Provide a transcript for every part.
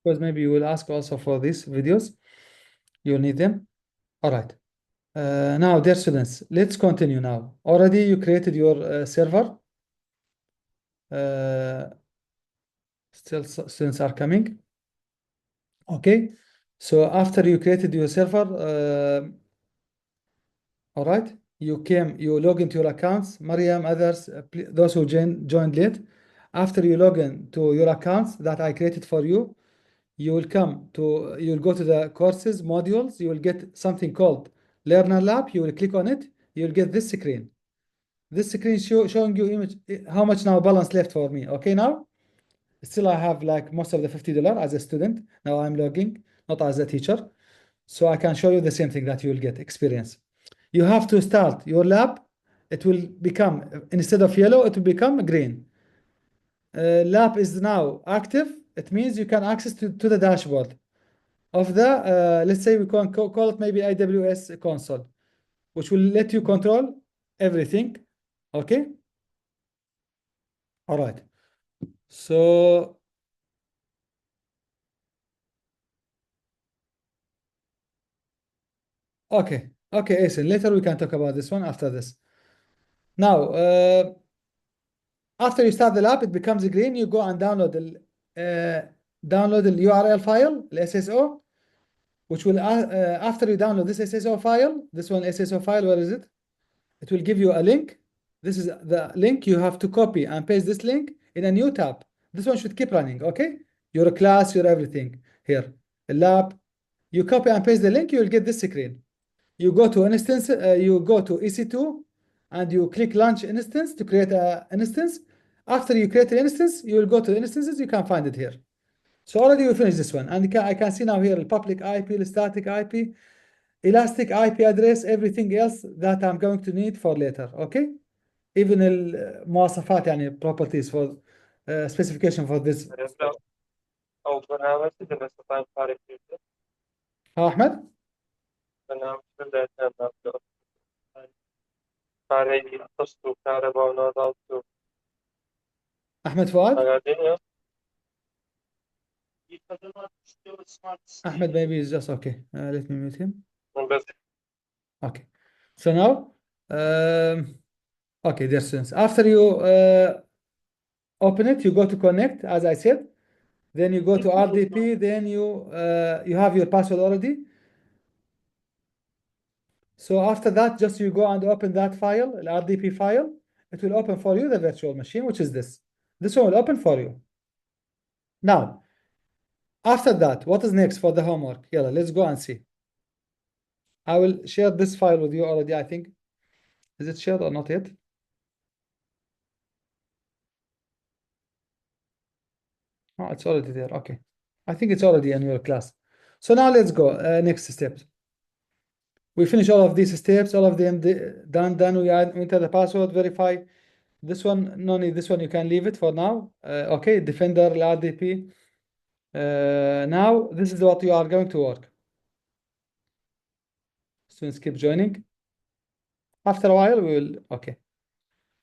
because maybe you will ask also for these videos. You'll need them. All right. Now, dear students, let's continue now. Already you created your server. Still students are coming. Okay. So after you created your server, all right, you log into your accounts, Mariam, others, those who joined late. After you log in to your accounts that I created for you, you'll go to the courses, modules, you will get something called Learner Lab. You will click on it, you'll get this screen. This screen showing you image, how much now balance left for me. Okay, now still I have like most of the $50 as a student. Now I'm logging, not as a teacher. So I can show you the same thing that you will get experience. You have to start your lab. It will become, instead of yellow, it will become green. Lab is now active. It means you can access to the dashboard of the, let's say we can call it maybe AWS console, which will let you control everything. Okay. All right. So, okay. Okay, Asen. Later we can talk about this one after this. Now, after you start the lab, it becomes green. You go and download the URL file, the SSO, which will, after you download this SSO file, this one SSO file, where is it? It will give you a link. This is the link. You have to copy and paste this link in a new tab. This one should keep running, okay? Your class, your everything here. The lab, you copy and paste the link, you will get this screen. You go to instance, you go to EC2 and you click launch instance to create an instance. After you create an instance, you will go to instances, you can find it here. So already we finished this one. And I can see now here the public IP, the static IP, elastic IP address, everything else that I'm going to need for later, okay? Even المواصفات يعني properties for specification for this. أو برنامج تقدر تستطيع خارج جدا. أحمد؟ برنامج تقدر تعمل خارجي تصل كهرباء ونظام أحمد فؤاد؟ أكاديمية. Ahmed maybe is just okay. Let me mute him. بس Okay. So now, okay, dear students, after you open it, you go to connect, as I said. Then you go to RDP. Then you have your password already. So after that, just you go and open that file, the RDP file. It will open for you the virtual machine, which is this. This one will open for you. Now, after that, what is next for the homework? Yeah, let's go and see. I will share this file with you already, I think. Is it shared or not yet? Oh, it's already there. Okay. I think it's already in your class. So now let's go. Next step. We finish all of these steps, all of them done. Then we enter the password, verify. This one, no need. This one you can leave it for now. Okay, Defender, RDP. Now this is what you are going to work. Students keep joining. After a while, we will. Okay.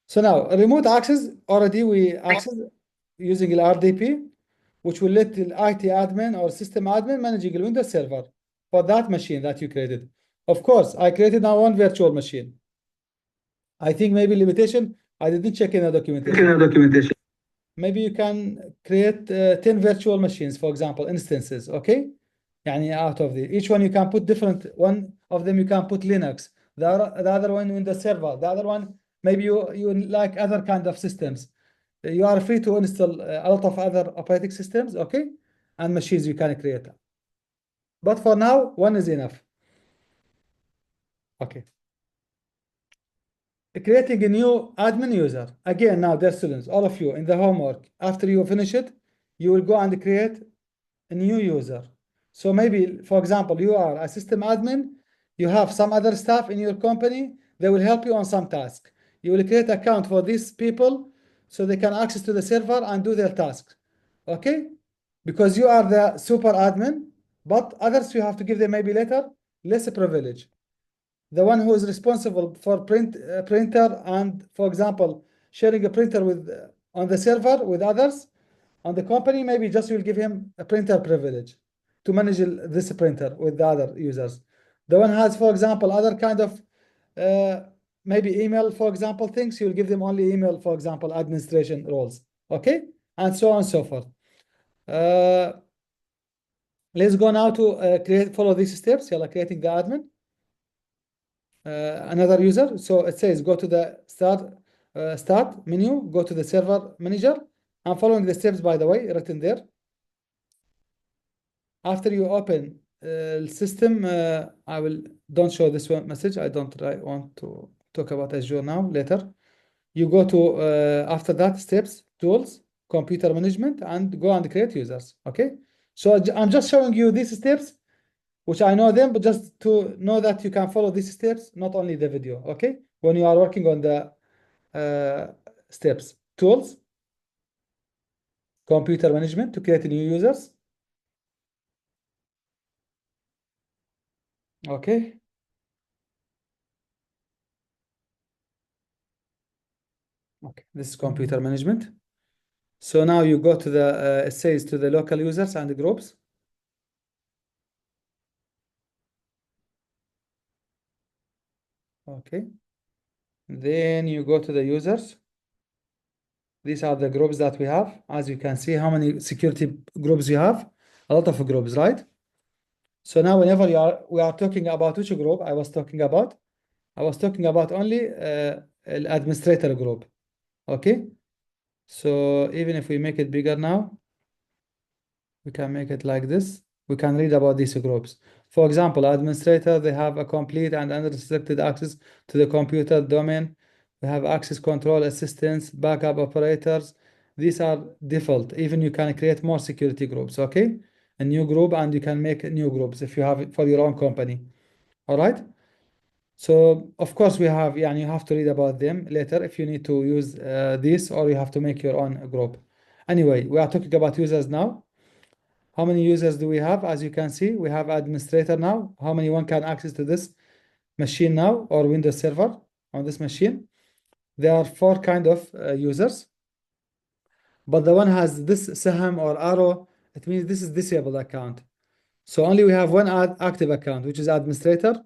So now remote access, already we access using the RDP, which will let the IT admin or system admin managing the Windows server for that machine that you created. Of course, I created now one virtual machine. I think maybe limitation, I didn't check in the documentation. Maybe you can create 10 virtual machines, for example, instances, okay? يعني out of each one you can put different, one of them you can put Linux, the other one Windows Server, the other one, maybe you like other kind of systems. You are free to install a lot of other operating systems, okay? And machines you can create. But for now, one is enough. Okay. Creating a new admin user. Again, now, dear students, all of you in the homework, after you finish it, you will go and create a new user. So maybe, for example, you are a system admin, you have some other staff in your company, they will help you on some task. You will create account for these people so they can access to the server and do their tasks. Okay? Because you are the super admin, but others you have to give them maybe later less privilege. The one who is responsible for printer and, for example, sharing a printer with on the server with others, On the company, maybe just you'll give him a printer privilege to manage this printer with the other users. The one has, for example, other kind of maybe email, for example, things, you'll give them only email, for example, administration roles. Okay, and so on and so forth. Let's go now to follow these steps. You're creating the admin. Another user. So it says go to the start menu, go to the server manager. I'm following the steps, by the way, written there. After you open system, don't show this one message. I don't want to talk about Azure now, later. You go to, after that, steps, tools, computer management, and go and create users, okay? So I'm just showing you these steps, which I know them, but just to know that you can follow these steps, not only the video, okay? When you are working on the steps, tools, computer management to create new users. Okay. Okay, this is computer management. So now you go to the, it says to the local users and the groups. Okay. Then you go to the users. These are the groups that we have. As you can see, how many security groups you have? A lot of groups, right? So now whenever we are talking about which group I was talking about only administrator group. Okay. So even if we make it bigger now, we can make it like this. We can read about these groups. For example, administrator, they have a complete and unrestricted access to the computer domain. We have access control assistants, backup operators. These are default. Even you can create more security groups, okay? A new group, and you can make new groups if you have it for your own company. All right? So of course we have, yeah, and you have to read about them later if you need to use this, or you have to make your own group. Anyway, we are talking about users now. How many users do we have? As you can see, we have administrator now. How many one can access to this machine now, or Windows Server on this machine? There are four kind of users, but the one has this Saham or arrow, it means this is disabled account. So only we have one active account, which is administrator.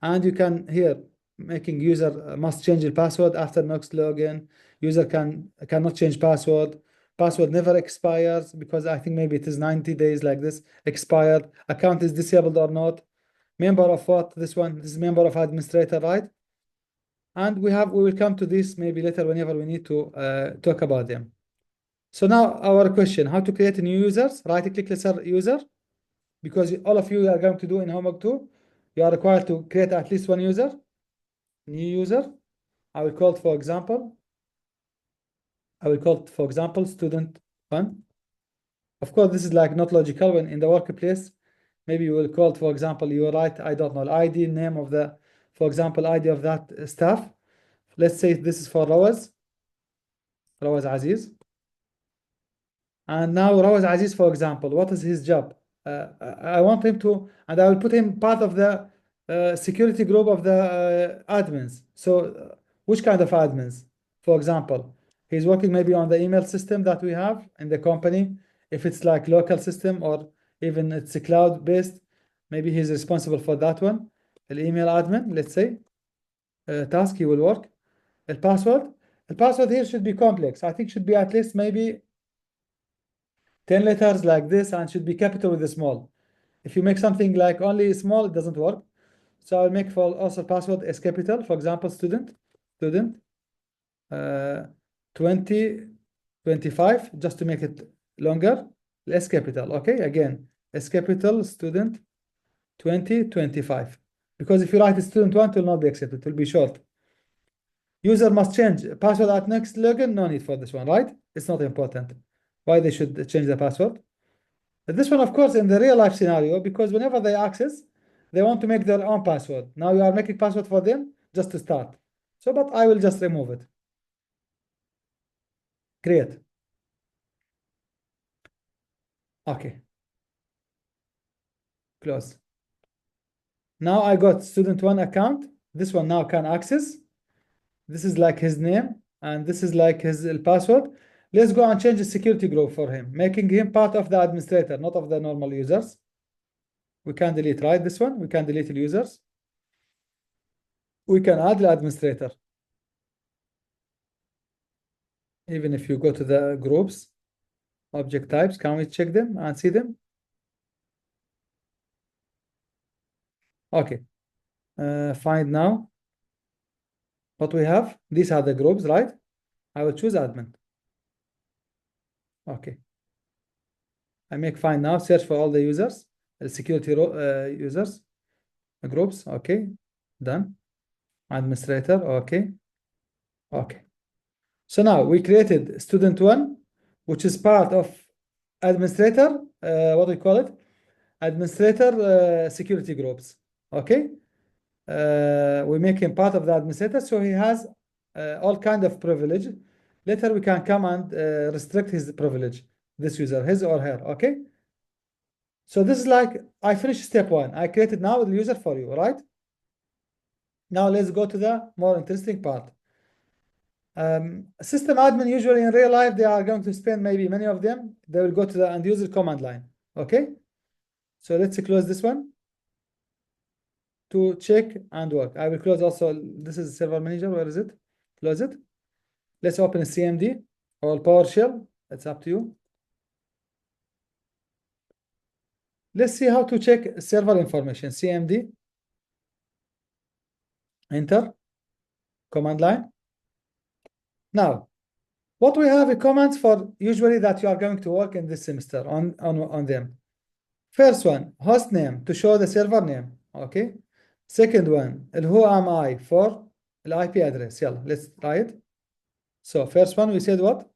And you can here making user must change the password after next login. User cannot change password. Password never expires, because I think maybe it is 90 days like this expired. Account is disabled or not. Member of what? This one, this is member of administrator, right? And we will come to this maybe later whenever we need to talk about them. So now our question, how to create new users? Right click user, because all of you are going to do in homework 2. You are required to create at least one user, new user. I will call it, for example, student 1. Of course, this is like not logical when in the workplace. Maybe you will call it, for example, you write, I don't know, ID, name of the, for example, ID of that staff. Let's say this is for Rawaz Aziz. And now Rawaz Aziz, for example, what is his job? I want him to, and I will put him part of the security group of the admins. So which kind of admins? For example, he's working maybe on the email system that we have in the company. If it's like local system or even it's a cloud based, maybe he's responsible for that one. The email admin, let's say, task he will work. The password here should be complex. I think should be at least maybe 10 letters like this, and should be capital with a small. If you make something like only small, it doesn't work. So I'll make for also password as capital. For example, student 2025, just to make it longer. Less capital. Okay, again, S capital student 2025. Because if you write student 1, it will not be accepted. It will be short. User must change password at next login. No need for this one, right? It's not important. Why they should change the password? This one, of course, in the real life scenario, because whenever they access, they want to make their own password. Now you are making password for them just to start. So, but I will just remove it. Create. Okay. Close. Now I got student 1 account. This one now can access. This is like his name, and this is like his password. Let's go and change the security group for him, making him part of the administrator, not of the normal users. We can delete, right? This one, we can delete the users. We can add the administrator. Even if you go to the groups, object types, can we check them and see them? Okay. Find now. What we have, these are the groups, right? I will choose admin. Okay. I make find now, search for all the users, the security users, groups. Okay. Done. Administrator. Okay. Okay. So now we created student one, which is part of administrator, what do we call it? Administrator security groups. Okay. We make him part of the administrator, so he has all kind of privilege. Later we can come and restrict his privilege, this user, his or her. Okay. So this is like I finished step one. I created now the user for you, right? Now let's go to the more interesting part. System admin, usually in real life, they are going to spend maybe many of them. They will go to the end user command line. Okay. So let's close this one to check and work. I will close also. This is server manager. Where is it? Close it. Let's open a CMD or PowerShell. It's up to you. Let's see how to check server information. CMD. Enter. Command line. Now, what we have a comments for usually that you are going to work in this semester on them. First one, host name to show the server name. Okay. Second one, who am I for the IP address. Yeah, let's try it. So first one, we said what?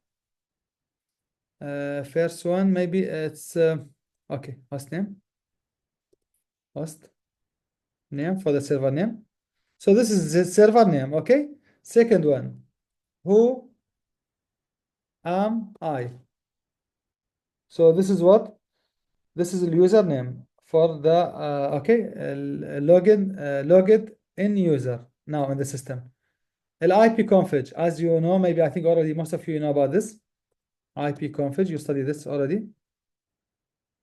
First one, maybe it's okay, host name. Host name for the server name. So this is the server name, okay? Second one, who am I? So this is what? This is the username for the okay, logged in user now in the system. IP config, as you know, maybe I think already most of you know about this. IP config, you studied this already.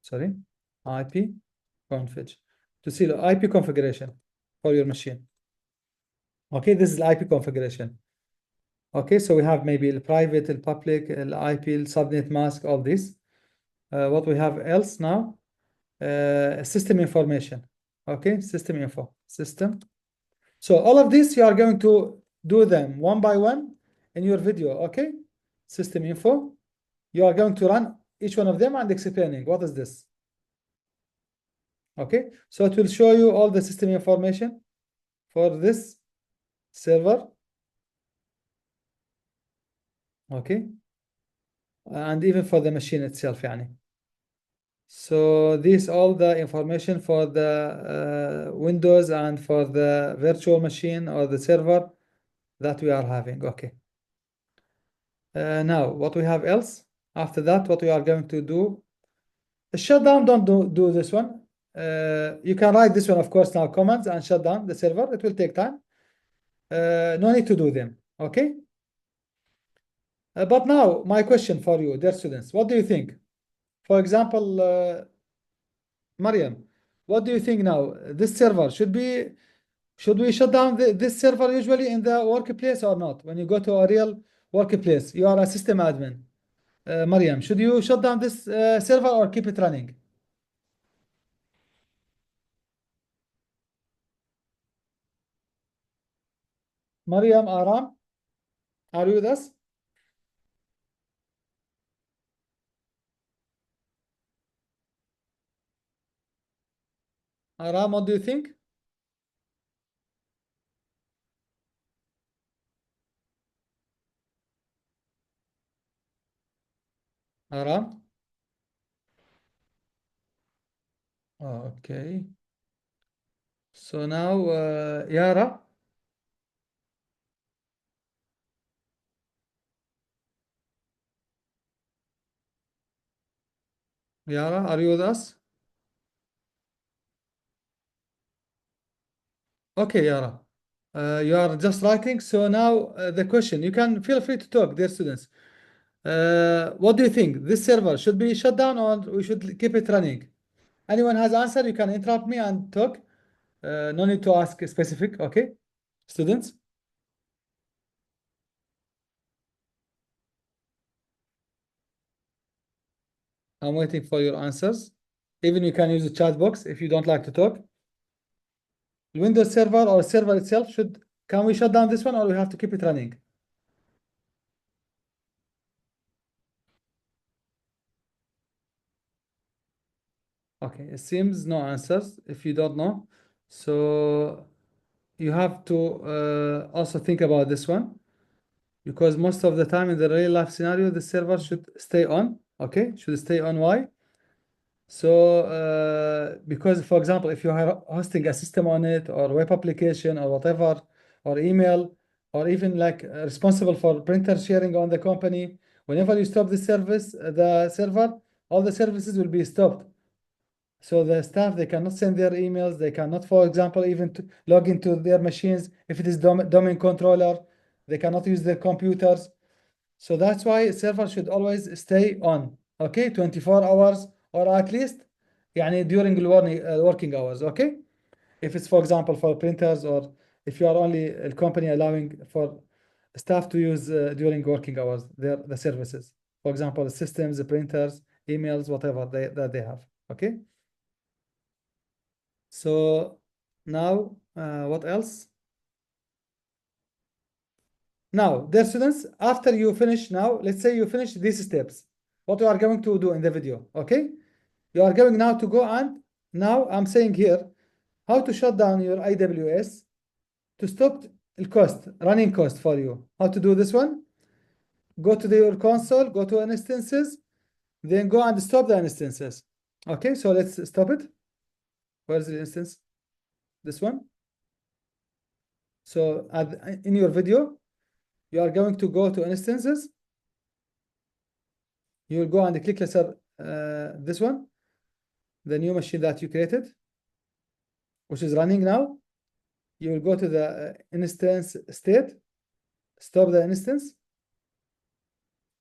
Sorry, IP config to see the IP configuration for your machine. Okay, this is the IP configuration. Okay, so we have maybe the private, the public, the IP, the subnet mask, all this. What we have else now? System information. Okay, system info, system. So all of this, you are going to do them one by one in your video, okay? System info. You are going to run each one of them and explaining what is this. Okay, so it will show you all the system information for this server. Okay, and even for the machine itself, يعني. So this all the information for the Windows and for the virtual machine or the server that we are having. Okay. Now what we have else? After that, what we are going to do? The shutdown, don't do this one. You can write this one, of course, now commands and shut down the server. It will take time. No need to do them. Okay. But now my question for you, dear students, what do you think? For example, Mariam, what do you think now? This server should we shut down this server usually in the workplace or not? When you go to a real workplace, you are a system admin. Mariam, should you shut down this server or keep it running? Mariam, Aram, are you with us? Aram, what do you think? Aram? Okay. So now, Yara, Yara, are you with us? Okay, Yara. You are just writing. So now the question, you can feel free to talk, dear students. What do you think? This server should be shut down or we should keep it running? Anyone has answer, you can interrupt me and talk. No need to ask specific, okay? Students, I'm waiting for your answers. Even you can use the chat box if you don't like to talk. The Windows server or server itself can we shut down this one or we have to keep it running? Okay, it seems no answers if you don't know. So you have to also think about this one because most of the time in the real life scenario, the server should stay on. Okay, should stay on. Why? So because for example, if you are hosting a system on it or web application or whatever, or email, or even like responsible for printer sharing on the company, whenever you stop the service, the server, all the services will be stopped. So the staff, they cannot send their emails. They cannot, for example, even to log into their machines. If it is domain controller, they cannot use their computers. So that's why server should always stay on. Okay, 24 hours or at least يعني during working hours. Okay, if it's for example for printers or if you are only a company allowing for staff to use during working hours the services. For example, systems, printers, emails, whatever that they have. Okay. So now, what else? Now, dear students, after you finish now, let's say you finish these steps, what you are going to do in the video, okay? You are going now to go and now I'm saying here, how to shut down your AWS to stop the cost, running cost for you. How to do this one? Go to your console, go to instances, then go and stop the instances. Okay, so let's stop it. Where's the instance? This one. So in your video, you are going to go to instances. You will go and click this one, the new machine that you created, which is running now. You will go to the instance state, stop the instance.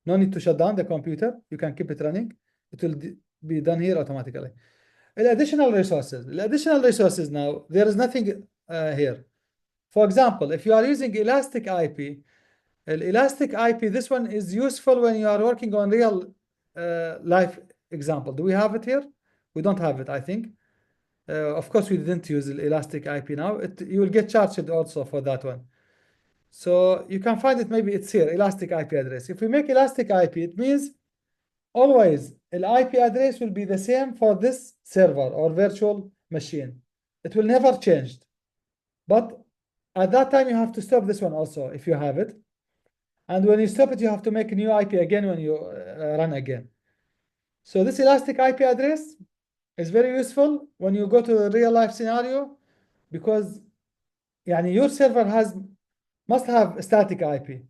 No need to shut down the computer. You can keep it running. It will be done here automatically. Additional resources now, there is nothing here. For example, if you are using Elastic IP, Elastic IP, this one is useful when you are working on real life example. Do we have it here? We don't have it, I think. Of course, we didn't use Elastic IP now. You will get charged also for that one. So you can find it, maybe it's here, Elastic IP address. If we make Elastic IP, it means always the IP address will be the same for this server or virtual machine. It will never change. But at that time, you have to stop this one also if you have it. And when you stop it, you have to make a new IP again when you run again. So this Elastic IP address is very useful when you go to the real life scenario because your server must have a static IP.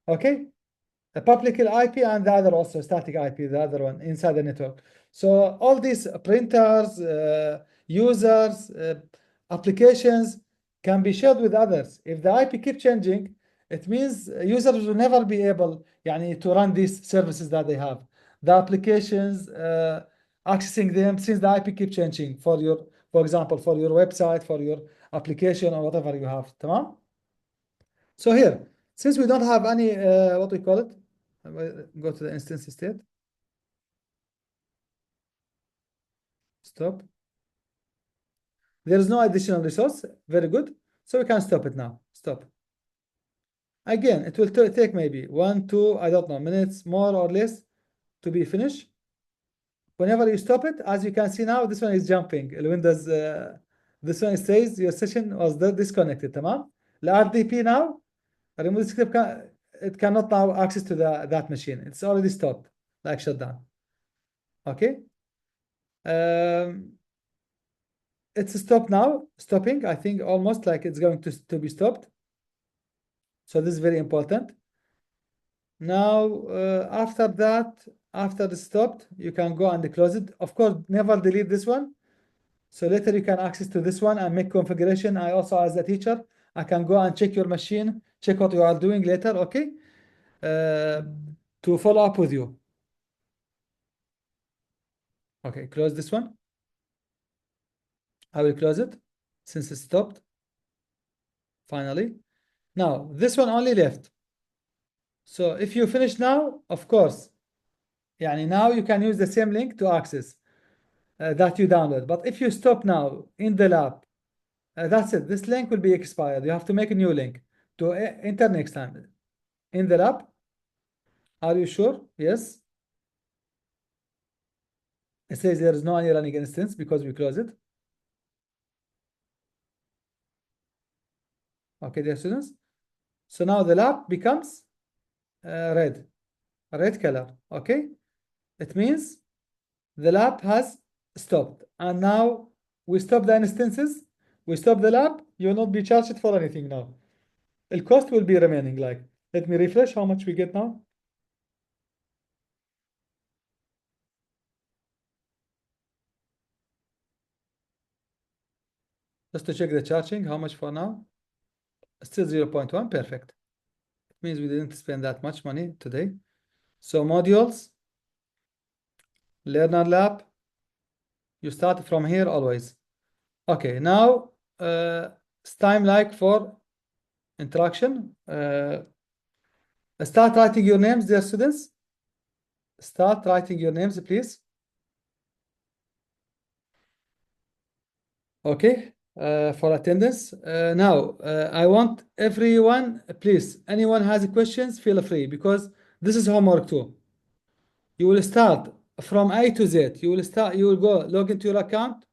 Okay? A public IP and the other also static IP, the other one inside the network. So all these printers, users, applications can be shared with others. If the IP keep changing, it means users will never be able to run these services that they have. The applications, accessing them since the IP keep changing for example, for your website, for your application or whatever you have. Tamam? So here, since we don't have any, what we call it, go to the instance state. Stop. There is no additional resource. Very good. So we can stop it now. Stop. Again, it will take maybe 1, 2, I don't know, minutes, more or less to be finished. Whenever you stop it, as you can see now, this one is jumping. Windows, this one says your session was disconnected. تمام. RDP now, remove script, it cannot now access to that machine. It's already stopped, like shut down. Okay. It's stopped now, stopping. I think almost like it's going to be stopped. So this is very important. Now, after that, after it's stopped, you can go and close it. Of course, never delete this one. So later you can access to this one and make configuration. I also, as a teacher, I can go and check your machine, check what you are doing later, okay? to follow up with you. Okay, close this one. I will close it since it stopped. Finally. Now, this one only left. So if you finish now, of course, now you can use the same link to access that you download. But if you stop now in the lab, that's it. This link will be expired. You have to make a new link to enter next time. In the lab, are you sure? Yes. It says there is no any running instance because we close it. Okay, dear students. So now the lab becomes red, a red color. Okay, it means the lab has stopped, and now we stop the instances. We stop the lab. You will not be charged for anything now. The cost will be remaining. Like, let me refresh how much we get now. Just to check the charging, how much for now? Still 0.1, perfect. It means we didn't spend that much money today. So modules, learner lab, you start from here always. Okay, now it's time like for interaction. Start writing your names, dear students. Start writing your names, please. Okay, for attendance. Now, I want everyone, please, anyone has questions, feel free, because this is homework too. You will start from A to Z. You will go log into your account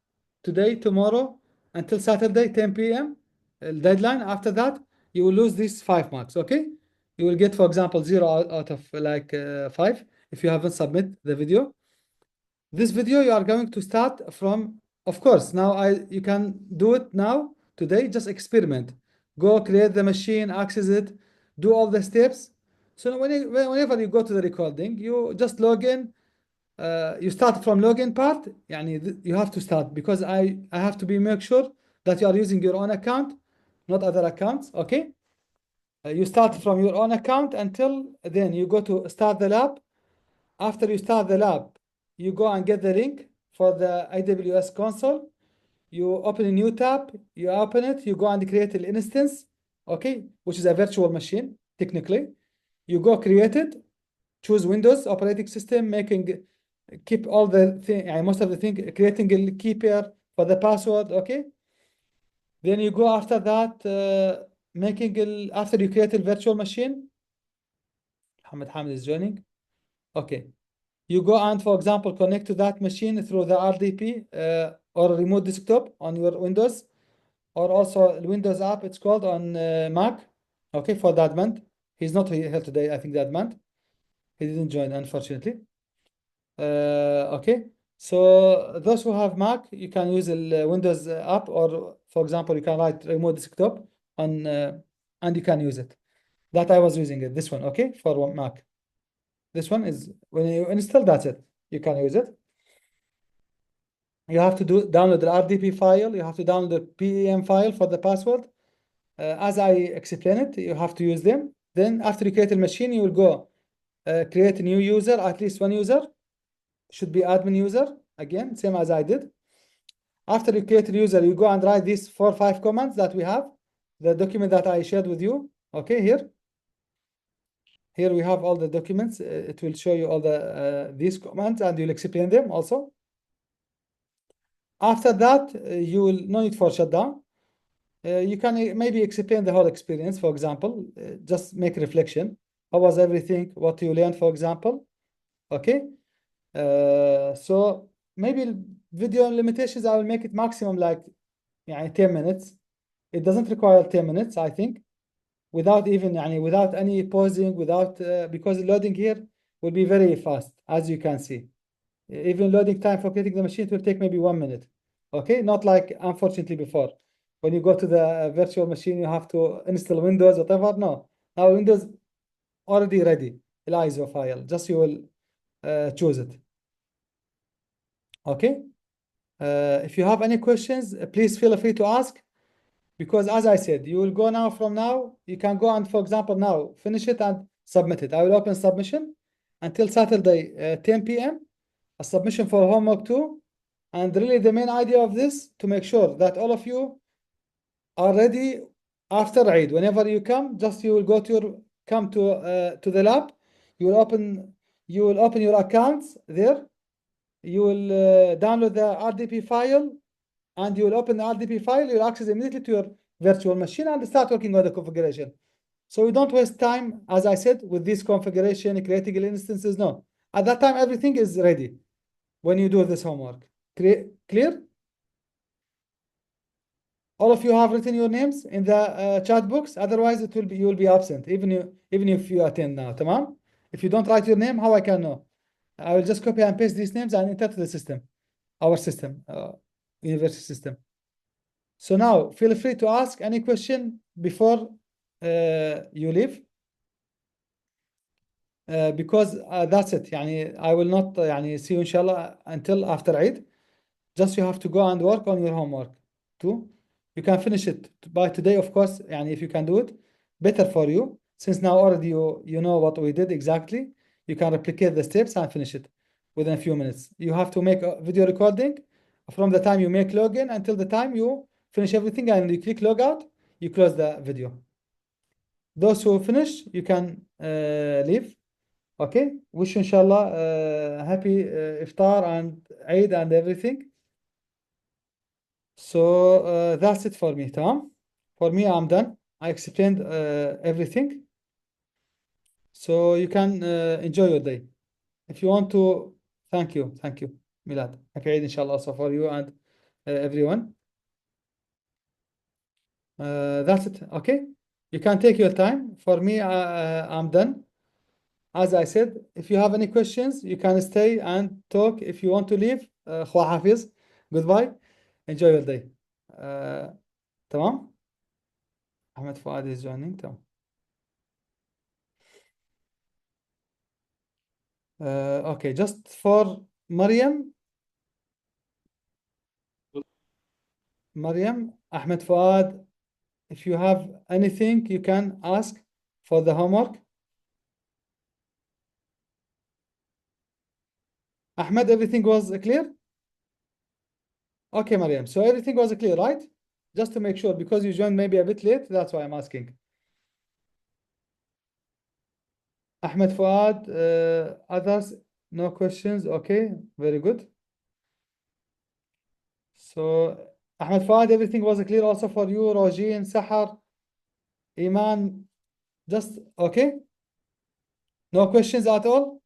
today, tomorrow, until Saturday, 10 p.m. Deadline. After that, you will lose these 5 marks, okay? You will get, for example, 0 out of like 5 if you haven't submit the video. This video you are going to start from, of course, now you can do it now, today, just experiment. Go create the machine, access it, do all the steps. So whenever you go to the recording, you just log in. You start from login part. You have to start because I have to make sure that you are using your own account, not other accounts. Okay. You start from your own account until then you go to start the lab. After you start the lab, you go and get the link for the AWS console. You open a new tab, you open it, you go and create an instance, okay, which is a virtual machine, technically. You go create it, choose Windows operating system, keep all the thing, most of the thing, creating a key pair for the password, okay. Then you go after that, after you create a virtual machine. Hamid Hamid is joining. Okay. You go and, for example, connect to that machine through the RDP or remote desktop on your Windows, or also Windows app, it's called on Mac. Okay, for that month. He's not here today, I think that month. He didn't join, unfortunately. Okay, so those who have Mac, you can use the Windows app, or for example, you can write remote desktop on, and you can use it. That I was using it, this one, okay, for Mac. This one is, when you install, that's it. You can use it. You have to download the RDP file. You have to download the PEM file for the password. As I explained it, you have to use them. Then after you create a machine, you will go create a new user, at least one user. Should be admin user, again, same as I did. After you create a user, you go and write these 4 or 5 commands that we have, the document that I shared with you. Okay, here. Here we have all the documents. It will show you all these commands, and you'll explain them also. After that, you will no need for shutdown. You can maybe explain the whole experience, for example, just make reflection. How was everything? What you learned, for example? Okay. So maybe video limitations, I will make it maximum like 10 minutes. It doesn't require 10 minutes, I think, without any pausing, because loading here will be very fast, as you can see. Even loading time for creating the machine, it will take maybe 1 minute. Okay, not like unfortunately before. When you go to the virtual machine, you have to install Windows, whatever. No, now Windows already ready, the ISO file. Just you will choose it. Okay. If you have any questions, please feel free to ask. Because as I said, you will go now from now, you can go and, for example, now finish it and submit it. I will open submission. until Saturday 10 p.m. a submission for homework 2. And really the main idea of this to make sure that all of you are ready after Eid. Whenever you come, just you will go to your come to the lab. You will open your accounts there. You will download the RDP file, and you will open the RDP file. You'll access immediately to your virtual machine and start working on the configuration. So we don't waste time, as I said, with this configuration, creating instances. No, at that time everything is ready when you do this homework. Clear? All of you have written your names in the chat box. Otherwise, you will be absent, even if you attend now. Tamam? If you don't write your name, how I can know? I will just copy and paste these names and enter to the system, our system, university system. So now, feel free to ask any question before you leave, because that's it. يعني I will not see you inshallah until after Eid. Just you have to go and work on your homework too. You can finish it by today, of course. If you can do it, better for you. Since now already you know what we did exactly, you can replicate the steps and finish it within a few minutes. You have to make a video recording from the time you make login until the time you finish everything and you click logout, you close the video. Those who finish, you can leave. Okay, wish you inshallah happy iftar and Eid and everything. So that's it for me, Tom. For me, I'm done. I explained everything. So you can enjoy your day. If you want to, thank you, Milad. Happy Eid, inshallah, also for you and everyone. That's it. Okay, you can take your time. For me, I'm done. As I said, if you have any questions, you can stay and talk. If you want to leave, Khwa Hafiz, goodbye. Enjoy your day. تمام. Ahmed Fuad is joining. تمام. Okay, just for Mariam, Ahmed Fuad, if you have anything, you can ask for the homework. Ahmed, everything was clear? Okay, Mariam. So everything was clear, right? Just to make sure, because you joined maybe a bit late, that's why I'm asking. Ahmed Fuad, others, no questions. Okay, very good. So Ahmed Fuad, everything was clear also for you, Rojin, Sahar, Iman, just okay? No questions at all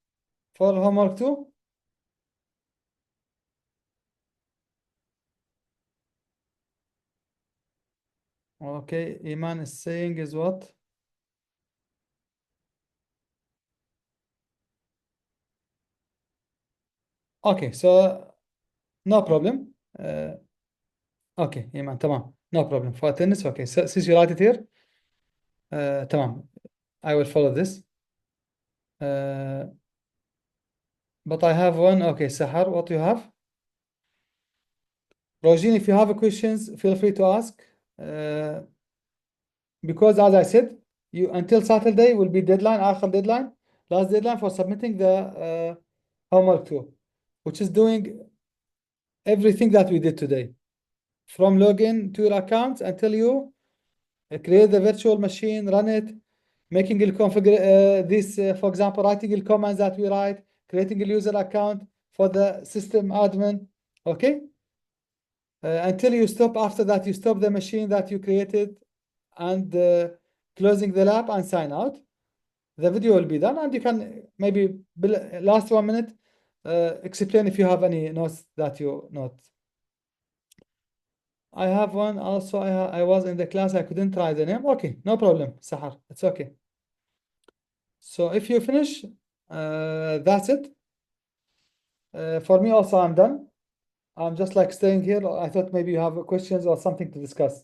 for homework 2? Okay, Iman is saying is what? Okay, so no problem. Okay, Iman, tamam. No problem. For attendance, okay. So, since you write it here, tamam. I will follow this. But I have one. Okay, Sahar, what do you have? Rojin, if you have questions, feel free to ask. Because as I said, you until Saturday will be deadline, آخر deadline, last deadline for submitting the homework 2, which is doing everything that we did today. From login to your account until you create the virtual machine, run it, making it configure this, for example, writing the commands that we write, creating a user account for the system admin, okay? Until you stop, after that, you stop the machine that you created and closing the lab and sign out. The video will be done and you can maybe last 1 minute explain if you have any notes that you note. I have one also. I was in the class, I couldn't try the name. Okay, no problem, Sahar, it's okay. So if you finish, that's it. For me also, I'm done. I'm just like staying here. I thought maybe you have questions or something to discuss.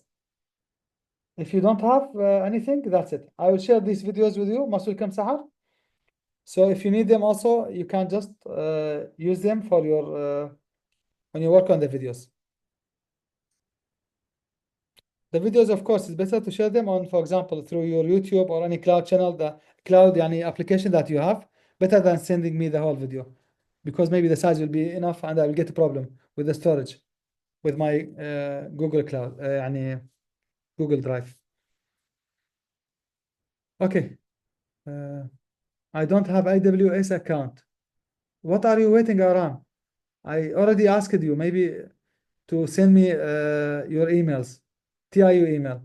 If you don't have anything, that's it. I will share these videos with you. Most welcome, Sahar. So if you need them also, you can just use them for your when you work on the videos. The videos, of course, it's better to share them on, for example, through your YouTube or any cloud channel, the cloud application that you have. better than sending me the whole video, because maybe the size will be enough and I will get a problem with the storage with my Google Cloud, يعني Google Drive. Okay. I don't have AWS account. What are you waiting around? I already asked you maybe to send me your emails, TIU email.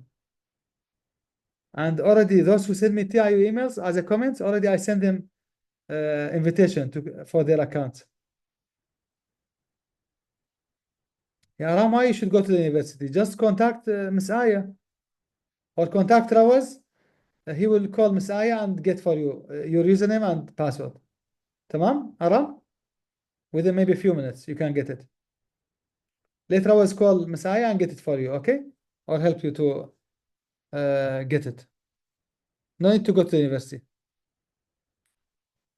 And already those who send me TIU emails as a comment, already I send them invitation for their accounts. Yeah, Aram, why you should go to the university? Just contact Miss Aya or contact Rawaz. He will call Miss Aya and get for you your username and password. Tamam, Aram? Within maybe a few minutes, you can get it. Let Rawaz call Miss Aya and get it for you, okay? Or help you to get it. No need to go to the university.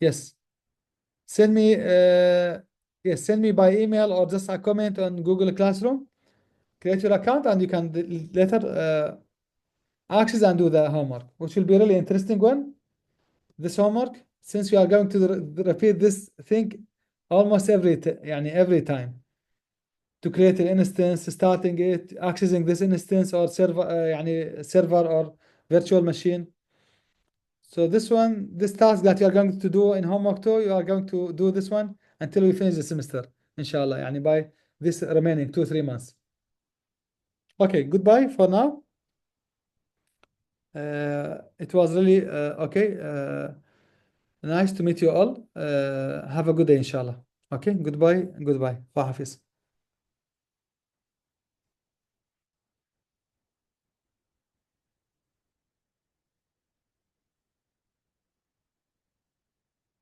Yes. Send me, yes, send me by email or just a comment on Google Classroom. Create your account and you can later access and do the homework, which will be really interesting one. This homework, since you are going to repeat this thing almost every time to create an instance, starting it, accessing this instance or server, server or virtual machine. So this one, this task that you are going to do in homework 2, you are going to do this one until we finish the semester, inshallah, by this remaining 2-3 months. Okay, goodbye for now. It was really okay. Nice to meet you all. Have a good day, inshallah. Okay, goodbye. Goodbye. Allah Hafiz.